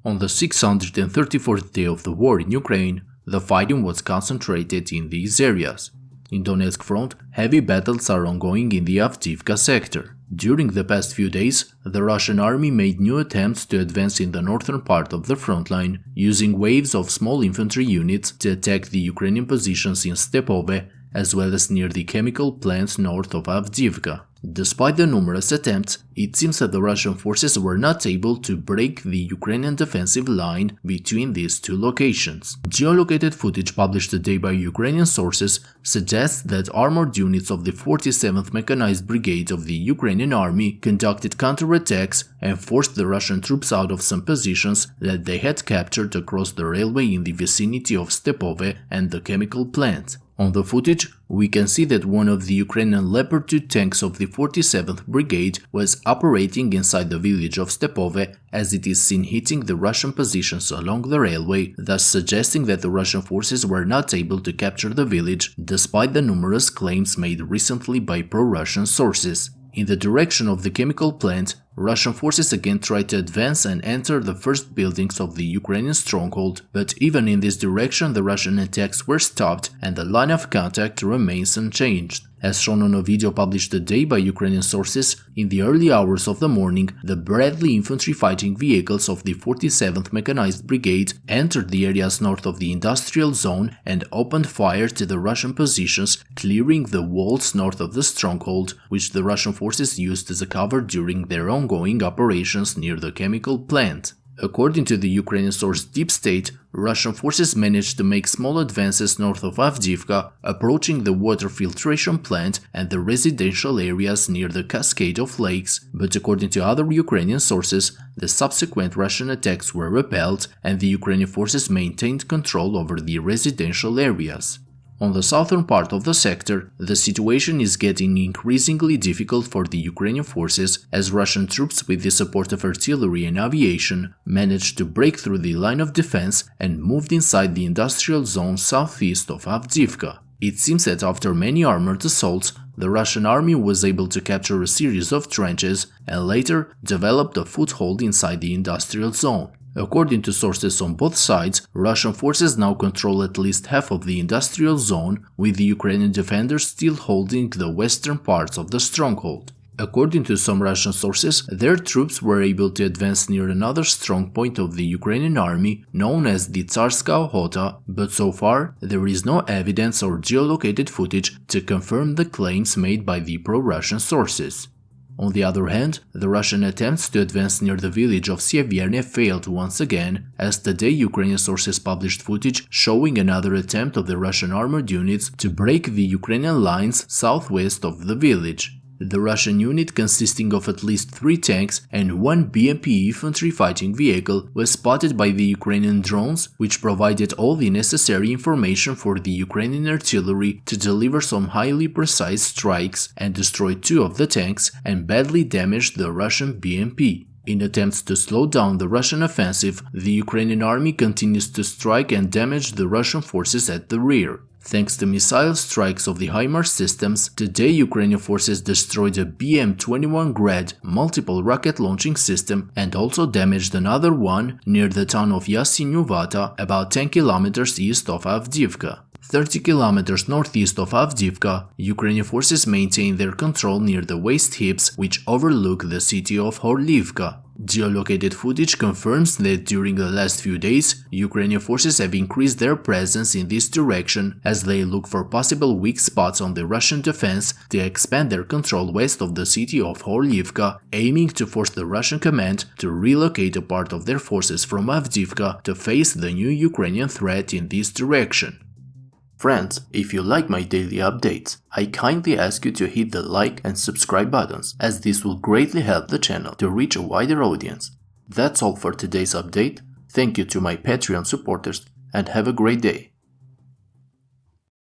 On the 634th day of the war in Ukraine, the fighting was concentrated in these areas. In Donetsk front, heavy battles are ongoing in the Avdiivka sector. During the past few days, the Russian army made new attempts to advance in the northern part of the front line, using waves of small infantry units to attack the Ukrainian positions in Stepove, as well as near the chemical plant north of Avdiivka. Despite the numerous attempts, it seems that the Russian forces were not able to break the Ukrainian defensive line between these two locations. Geolocated footage published today by Ukrainian sources suggests that armored units of the 47th Mechanized Brigade of the Ukrainian army conducted counterattacks and forced the Russian troops out of some positions that they had captured across the railway in the vicinity of Stepove and the chemical plant. On the footage, we can see that one of the Ukrainian Leopard 2 tanks of the 47th Brigade was operating inside the village of Stepove, as it is seen hitting the Russian positions along the railway, thus suggesting that the Russian forces were not able to capture the village, despite the numerous claims made recently by pro-Russian sources. In the direction of the chemical plant, Russian forces again tried to advance and enter the first buildings of the Ukrainian stronghold, but even in this direction the Russian attacks were stopped and the line of contact remains unchanged. As shown on a video published today by Ukrainian sources, in the early hours of the morning, the Bradley infantry fighting vehicles of the 47th Mechanized Brigade entered the areas north of the industrial zone and opened fire to the Russian positions, clearing the walls north of the stronghold, which the Russian forces used as a cover during their ongoing operations near the chemical plant. According to the Ukrainian source Deep State, Russian forces managed to make small advances north of Avdiivka, approaching the water filtration plant and the residential areas near the cascade of lakes, but according to other Ukrainian sources, the subsequent Russian attacks were repelled and the Ukrainian forces maintained control over the residential areas. On the southern part of the sector, the situation is getting increasingly difficult for the Ukrainian forces as Russian troops with the support of artillery and aviation managed to break through the line of defense and moved inside the industrial zone southeast of Avdiivka. It seems that after many armored assaults, the Russian army was able to capture a series of trenches and later developed a foothold inside the industrial zone. According to sources on both sides, Russian forces now control at least half of the industrial zone, with the Ukrainian defenders still holding the western parts of the stronghold. According to some Russian sources, their troops were able to advance near another strong point of the Ukrainian army, known as the Tsarska Ochota, but so far there is no evidence or geolocated footage to confirm the claims made by the pro-Russian sources. On the other hand, the Russian attempts to advance near the village of Sieverne failed once again, as today Ukrainian sources published footage showing another attempt of the Russian armored units to break the Ukrainian lines southwest of the village. The Russian unit, consisting of at least 3 tanks and 1 BMP infantry fighting vehicle, was spotted by the Ukrainian drones, which provided all the necessary information for the Ukrainian artillery to deliver some highly precise strikes and destroyed 2 of the tanks and badly damaged the Russian BMP. In attempts to slow down the Russian offensive, the Ukrainian army continues to strike and damage the Russian forces at the rear. Thanks to missile strikes of the HIMARS systems, today Ukrainian forces destroyed a BM-21 Grad multiple rocket launching system and also damaged another one near the town of Yasenyuvata, about 10 kilometers east of Avdiivka. 30 kilometers northeast of Avdiivka, Ukrainian forces maintain their control near the waste heaps which overlook the city of Horlivka. Geolocated footage confirms that during the last few days, Ukrainian forces have increased their presence in this direction as they look for possible weak spots on the Russian defense to expand their control west of the city of Horlivka, aiming to force the Russian command to relocate a part of their forces from Avdiivka to face the new Ukrainian threat in this direction. Friends, if you like my daily updates, I kindly ask you to hit the like and subscribe buttons, as this will greatly help the channel to reach a wider audience. That's all for today's update. Thank you to my Patreon supporters and have a great day.